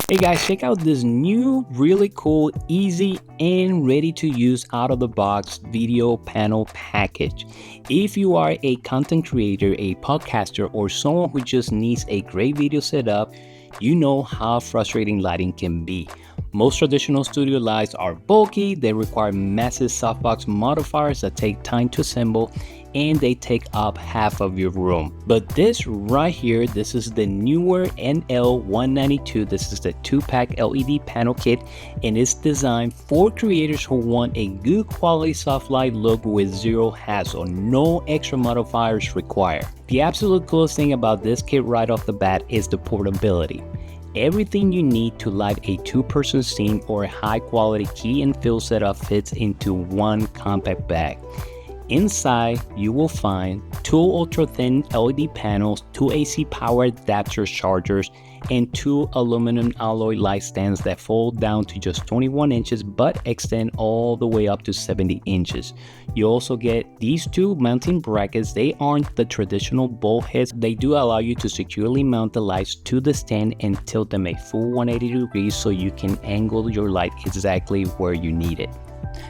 Hey guys, check out this new, really cool, easy, and ready to use out of the box video panel package. If you are a content creator, a podcaster, or someone who just needs a great video setup, you know how frustrating lighting can be. Most traditional studio lights are bulky, they require massive softbox modifiers that take time to assemble, and they take up half of your room. But this right here, this is the Neewer NL-192. This is the 2-pack LED panel kit, and it's designed for creators who want a good quality soft light look with zero hassle, no extra modifiers required. The absolute coolest thing about this kit right off the bat is the portability. Everything you need to light a two-person scene or a high-quality key and fill setup fits into one compact bag. Inside, you will find two ultra-thin LED panels, two AC power adapter chargers, and two aluminum alloy light stands that fold down to just 21 inches but extend all the way up to 70 inches. You also get these two mounting brackets. They aren't the traditional bolt heads. They do allow you to securely mount the lights to the stand and tilt them a full 180 degrees so you can angle your light exactly where you need it.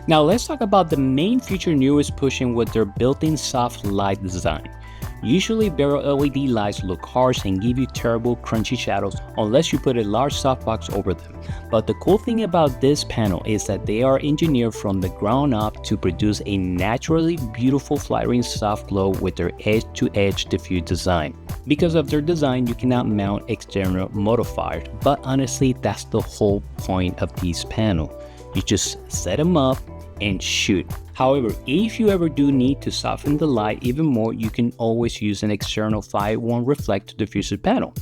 Now let's talk about the main feature Neewer is pushing with their built-in soft light design. Usually barrel LED lights look harsh and give you terrible crunchy shadows unless you put a large softbox over them. But the cool thing about this panel is that they are engineered from the ground up to produce a naturally beautiful flattering soft glow with their edge-to-edge diffuse design. Because of their design, you cannot mount external modifiers, but honestly that's the whole point of these panels. You just set them up and shoot. However, if you ever do need to soften the light even more, you can always use an external 5-1 reflector diffuser panel.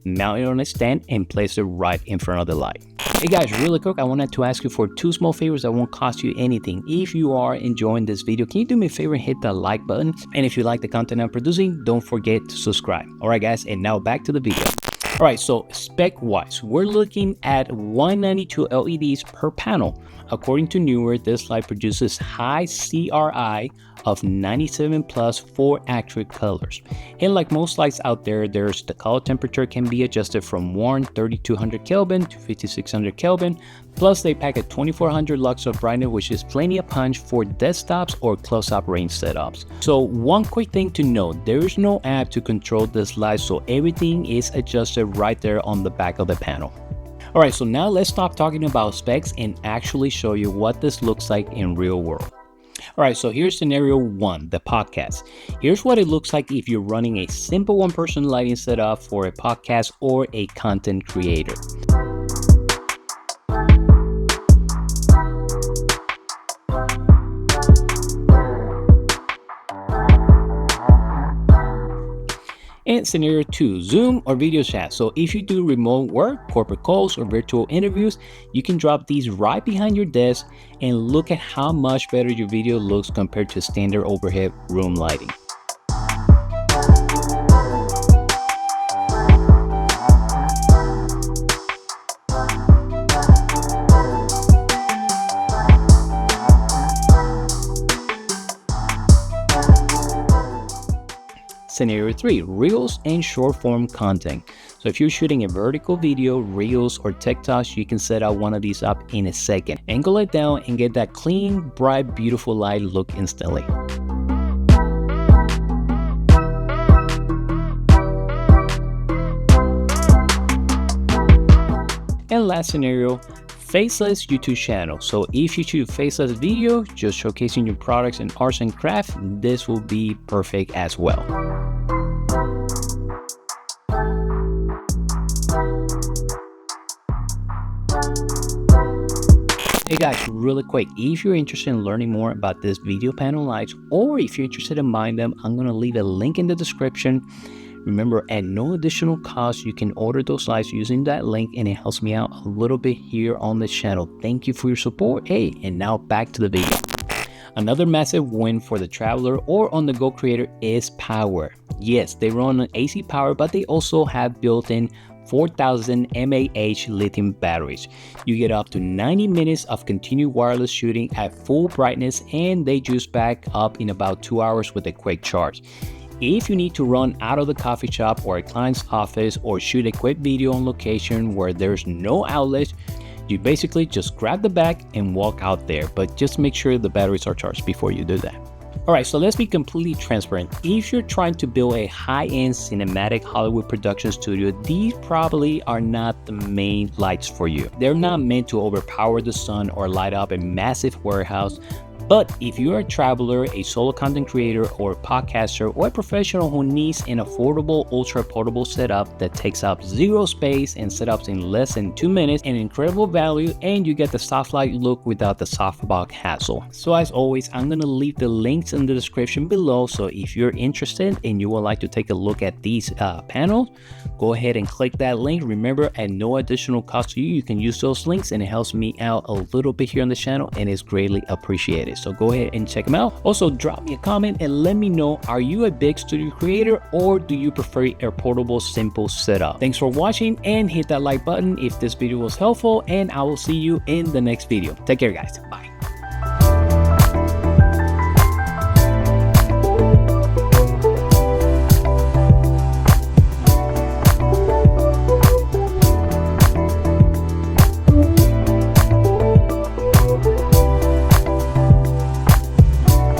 Mount it on a stand and place it right in front of the light. Hey guys, really quick, I wanted to ask you for two small favors that won't cost you anything. If you are enjoying this video, can you do me a favor and hit that like button? And if you like the content I'm producing, don't forget to subscribe. Alright guys, and now back to the video. Alright, so spec wise, we're looking at 192 LEDs per panel. According to Neewer, this light produces high CRI of 97 plus for accurate colors. And like most lights out there, the color temperature can be adjusted from warm 3200 Kelvin to 5600 Kelvin. Plus they pack a 2400 lux of brightness, which is plenty of punch for desktops or close-up range setups. So one quick thing to note, there is no app to control this light, so everything is adjusted right there on the back of the panel. Alright, so now let's stop talking about specs and actually show you what this looks like in real world. Alright, so here's scenario 1, the podcast. Here's what it looks like if you're running a simple one-person lighting setup for a podcast or a content creator. And scenario 2, Zoom or video chat. So if you do remote work, corporate calls, or virtual interviews, you can drop these right behind your desk and look at how much better your video looks compared to standard overhead room lighting. Scenario 3, Reels and short form content. So if you're shooting a vertical video, Reels, or TikToks, you can set out one of these up in a second. Angle it down and get that clean, bright, beautiful light look instantly. And last scenario, faceless YouTube channel. So if you shoot faceless video, just showcasing your products and arts and craft, this will be perfect as well. Hey guys, really quick, if you're interested in learning more about this video panel lights, or if you're interested in buying them, I'm going to leave a link in the description. Remember, at no additional cost, you can order those lights using that link, and it helps me out a little bit here on the channel. Thank you for your support. Hey, and now back to the video. Another massive win for the traveler or on-the-go creator is power. Yes, they run on AC power, but they also have built-in 4000 mAh lithium batteries. You get up to 90 minutes of continued wireless shooting at full brightness, and they juice back up in about 2 hours with a quick charge. If you need to run out of the coffee shop or a client's office or shoot a quick video on location where there's no outlet, you basically just grab the bag and walk out there, but just make sure the batteries are charged before you do that. Alright, so let's be completely transparent. If you're trying to build a high-end cinematic Hollywood production studio, these probably are not the main lights for you. They're not meant to overpower the sun or light up a massive warehouse. But if you're a traveler, a solo content creator, or a podcaster, or a professional who needs an affordable, ultra-portable setup that takes up zero space and setups in less than 2 minutes, an incredible value, and you get the soft light look without the softbox hassle. So as always, I'm going to leave the links in the description below, so if you're interested and you would like to take a look at these panels, go ahead and click that link. Remember, at no additional cost to you, you can use those links, and it helps me out a little bit here on the channel, and it's greatly appreciated. So go ahead and check them out. Also, drop me a comment and let me know, are you a big studio creator or do you prefer a portable, simple setup? Thanks for watching, and hit that like button if this video was helpful, and I will see you in the next video. Take care, guys. Bye.